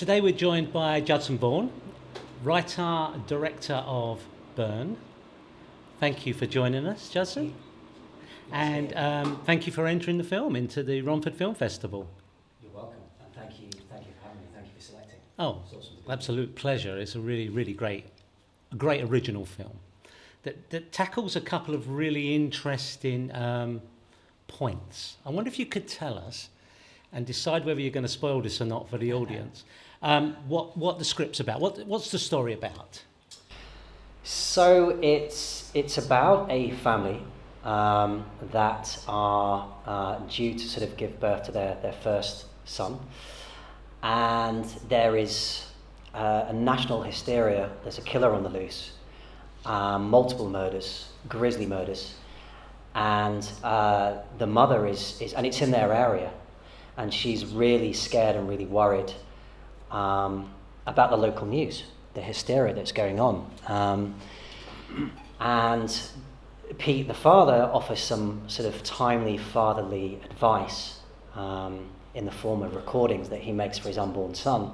Today we're joined by Judson Vaughan, writer, director of Burn. Thank you for joining us, Judson. And thank you for entering the film into the Romford Film Festival. You're welcome, and thank you for having me. Thank you for selecting. Oh, absolute pleasure. It's a really great original film that tackles a couple of really interesting points. I wonder if you could tell us, and decide whether you're going to spoil this or not for the audience, what the script's about. What's the story about? So it's about a family that are due to sort of give birth to their first son, and there is a national hysteria. There's a killer on the loose, multiple murders, grisly murders, and the mother is and it's in their area, and she's really scared and really worried about the local news, the hysteria that's going on, and Pete, the father, offers some sort of timely fatherly advice in the form of recordings that he makes for his unborn son,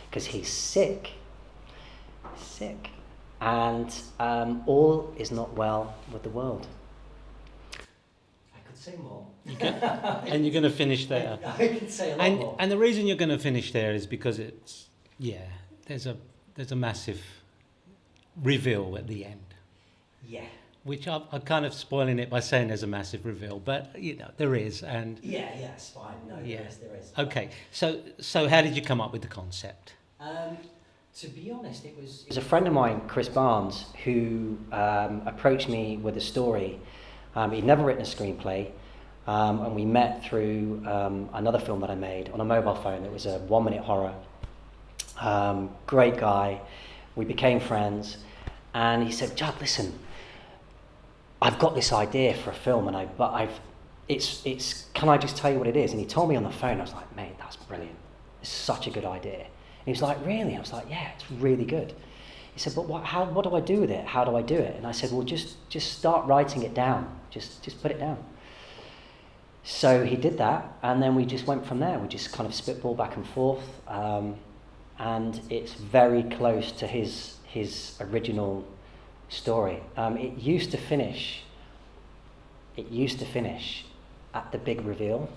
because he's sick, and all is not well with the world. I could say more. And you're going to finish there. I could say a lot more. And the reason you're going to finish there is because there's a massive reveal at the end. Yeah. Which I'm kind of spoiling it by saying there's a massive reveal, but there is, and Yeah, it's fine. No, there is. Okay, so how did you come up with the concept? To be honest, it was a friend of mine, Chris Barnes, who approached me with a story. He'd never written a screenplay, and we met through another film that I made on a mobile phone. It was a 1-minute horror. Great guy. We became friends, and he said, "Judd, listen, I've got this idea for a film, can I just tell you what it is?" And he told me on the phone. I was like, "Mate, that's brilliant. It's such a good idea." And he was like, "Really?" I was like, "Yeah, it's really good." He said, "But what do I do with it? How do I do it?" And I said, "Well, just start writing it down. Just put it down." So he did that, and then we just went from there. We just kind of spitball back and forth, and it's very close to his original story. It used to finish at the big reveal.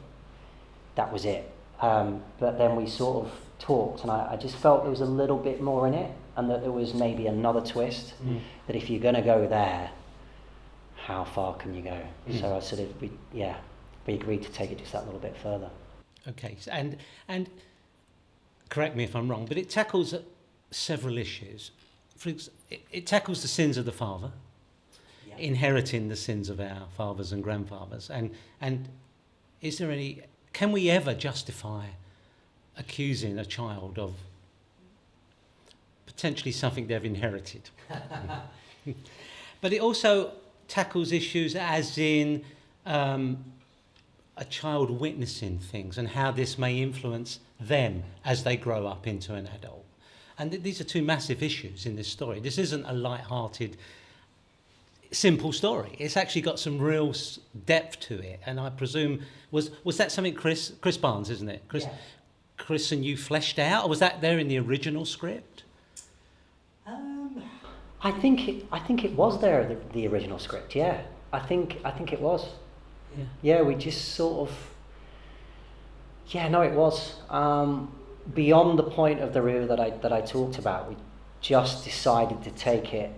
That was it. But then we sort of talked, and I just felt there was a little bit more in it, and that there was maybe another twist, that if you're going to go there, how far can you go? So I sort of, we agreed to take it just that little bit further. Okay, and correct me if I'm wrong, but it tackles several issues. It tackles the sins of the father, inheriting the sins of our fathers and grandfathers, and is there can we ever justify accusing a child of potentially something they've inherited? But it also tackles issues as in a child witnessing things and how this may influence them as they grow up into an adult. And these are two massive issues in this story. This isn't a light-hearted, simple story. It's actually got some real depth to it. And I presume, was that something Chris Barnes, isn't it? Chris and you fleshed out, or was that there in the original script? I think it was there, the original script. Yeah, I think it was. Yeah, we just sort of. Yeah, no, it was. Beyond the point of the review that I talked about, we just decided to take it.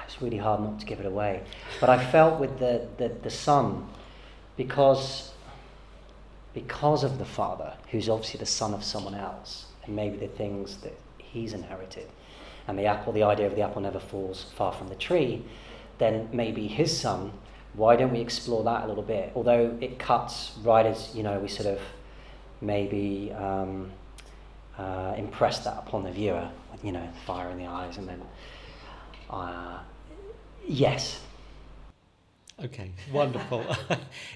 It's really hard not to give it away, but I felt with the son, because of the father, who's obviously the son of someone else, and maybe the things that he's inherited, and the idea of the apple never falls far from the tree, then maybe his son. Why don't we explore that a little bit? Although it cuts right as we sort of maybe impress that upon the viewer with fire in the eyes, and then yes. Okay, wonderful.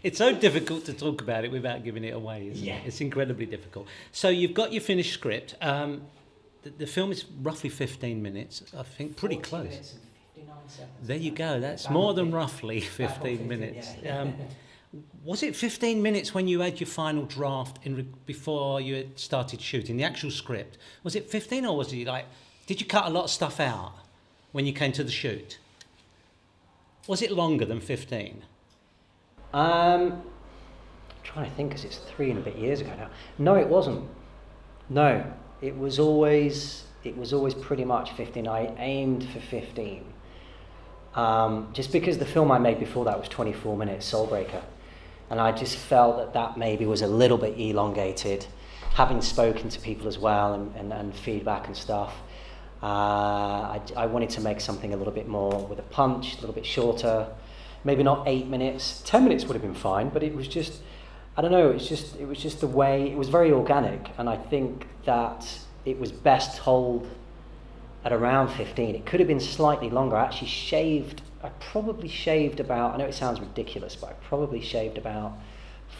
It's so difficult to talk about it without giving it away, isn't it? It's incredibly difficult. So you've got your finished script. The film is roughly 15 minutes, I think, pretty close. Minutes and 59 seconds. There you go. That's more than roughly 15 minutes. Yeah. Was it 15 minutes when you had your final draft before you had started shooting, the actual script? Was it 15 or was it like, did you cut a lot of stuff out when you came to the shoot? Was it longer than 15? I'm trying to think because it's 3 and a bit years ago now. No, it wasn't. No, it was always pretty much 15. I aimed for 15. Just because the film I made before that was 24 minutes, Soulbreaker. And I just felt that maybe was a little bit elongated. Having spoken to people as well and feedback and stuff, I wanted to make something a little bit more with a punch, a little bit shorter. Maybe not 8 minutes. 10 minutes would have been fine, but it was just, I don't know, it was just the way, it was very organic, and I think that it was best told at around 15. It could have been slightly longer. I probably shaved about, I know it sounds ridiculous, but I probably shaved about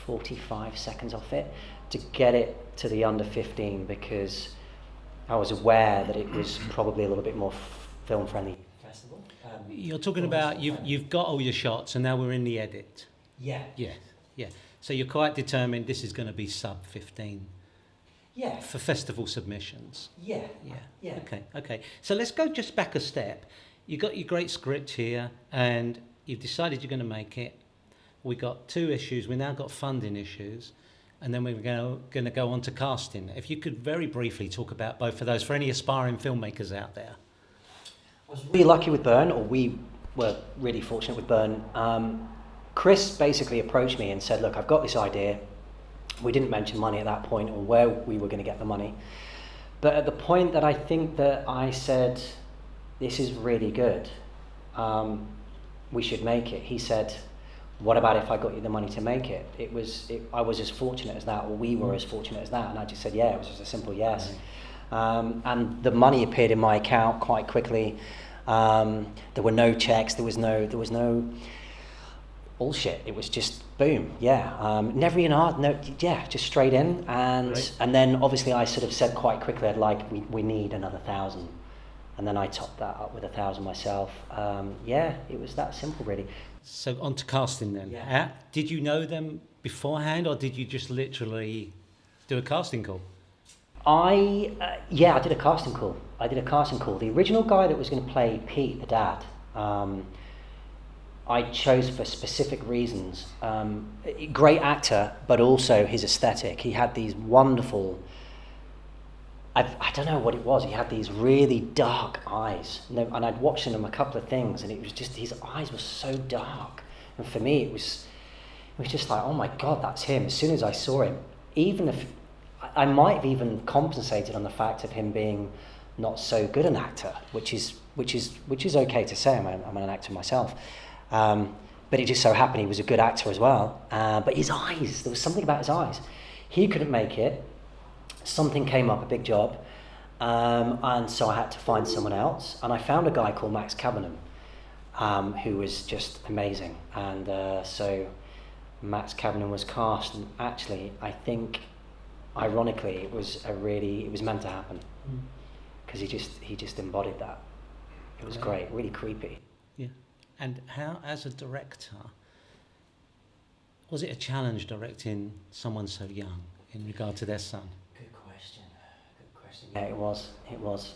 45 seconds off it to get it to the under 15 because I was aware that it was probably a little bit more film friendly. Festival. You're talking about you've got all your shots and now we're in the edit. Yeah. Yeah. So you're quite determined this is going to be sub 15. Yeah. For festival submissions. Yeah. Okay. So let's go just back a step. You got your great script here, and you've decided you're going to make it. We got 2 issues. We now got funding issues, and then we're going to go on to casting. If you could very briefly talk about both of those for any aspiring filmmakers out there. I was really lucky with Byrne, or we were really fortunate with Byrne. Chris basically approached me and said, "Look, I've got this idea." We didn't mention money at that point or where we were going to get the money. But at the point that I think that I said, this is really good, we should make it, he said, what about if I got you the money to make it? I was as fortunate as that, or we were as fortunate as that, and I just said, yeah, it was just a simple yes. And the money appeared in my account quite quickly. There were no checks, there was no bullshit. It was just boom, never even hard, just straight in, and right. And then obviously I sort of said quite quickly, we need another 1,000, and then I topped that up with 1,000 myself. It was that simple, really. So on to casting then. Yeah. Did you know them beforehand, or did you just literally do a casting call? I did a casting call. The original guy that was going to play Pete, the dad, I chose for specific reasons. Great actor, but also his aesthetic. He had these wonderful, I don't know what it was, he had these really dark eyes. And I'd watched him a couple of things, and it was just, his eyes were so dark. And for me, it was just like, oh my God, that's him. As soon as I saw him, even if, I might have even compensated on the fact of him being not so good an actor, which is okay to say. I'm an actor myself. But it just so happened he was a good actor as well. But his eyes, there was something about his eyes. He couldn't make it. Something came up, a big job, and so I had to find someone else. And I found a guy called Max Cavanagh, who was just amazing. And so Max Cavanagh was cast, and actually, I think, ironically, it was meant to happen, because he just embodied that. It was great, really creepy. Yeah. And how, as a director, was it a challenge directing someone so young in regard to their son? Good question. Yeah, it was.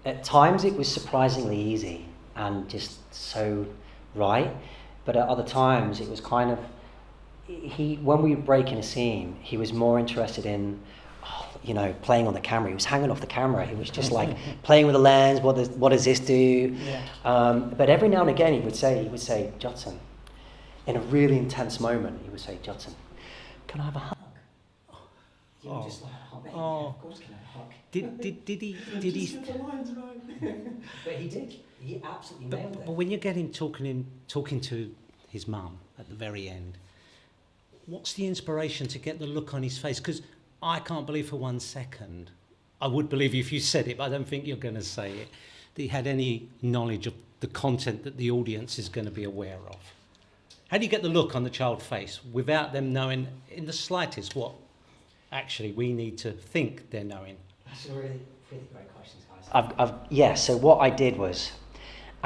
At times it was surprisingly easy and just so right, but at other times it was kind of, when we would break in a scene, he was more interested in, playing on the camera. He was hanging off the camera. He was just like playing with the lens. What does this do? Yeah. But every now and again, he would say, Judson, in a really intense moment, he would say, Judson, can I have a hug? You were just like, yeah, of course can I have a hug. Did he? Just the lines right. But he did. He absolutely nailed it. But when you get him talking to his mum at the very end, what's the inspiration to get the look on his face? Because I can't believe for 1 second, I would believe you if you said it, but I don't think you're going to say it, that he had any knowledge of the content that the audience is going to be aware of. How do you get the look on the child's face without them knowing in the slightest what actually we need to think they're knowing? That's a really, really great question, guys. So what I did was,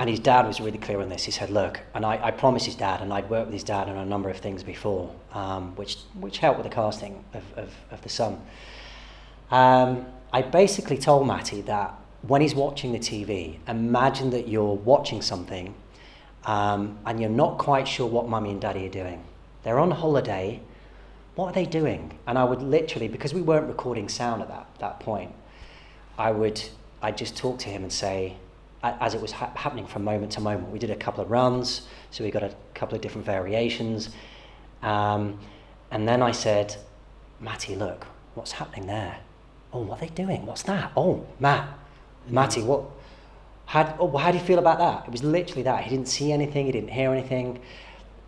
And his dad was really clear on this. He said, look, and I promised his dad, and I'd worked with his dad on a number of things before, which helped with the casting of the son. I basically told Matty that when he's watching the TV, imagine that you're watching something and you're not quite sure what mummy and daddy are doing. They're on holiday. What are they doing? And I would literally, because we weren't recording sound at that point, I'd just talk to him and say, as it was happening from moment to moment, we did a couple of runs, so we got a couple of different variations. And then I said, Matty, look, what's happening there? Oh, what are they doing? What's that? Oh, Matty, how do you feel about that? It was literally that. He didn't see anything, he didn't hear anything,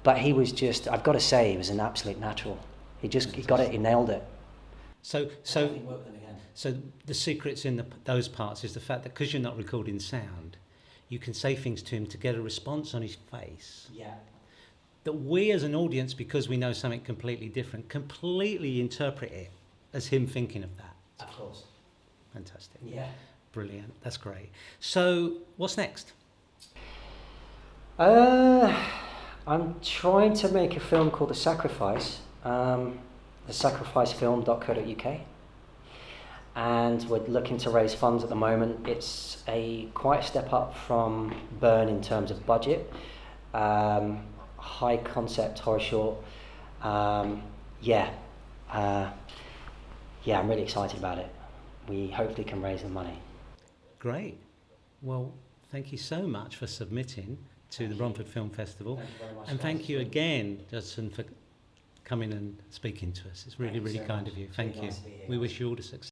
but he was just, I've got to say, he was an absolute natural. He got it, he nailed it. So the secrets in those parts is the fact that because you're not recording sound, you can say things to him to get a response on his face. Yeah. That we as an audience, because we know something completely different, completely interpret it as him thinking of that. Of course. Fantastic. Yeah. Brilliant. That's great. So what's next? I'm trying to make a film called The Sacrifice, thesacrificefilm.co.uk, and we're looking to raise funds at the moment. It's quite a step up from Burn in terms of budget, high concept horror short. I'm really excited about it. We hopefully can raise the money. Great. Well, thank you so much for submitting to the Romford Film Festival. Thank you very much. And thank you again, Judson, for coming and speaking to us. It's really, really kind of you. Thank you. We wish you all the success.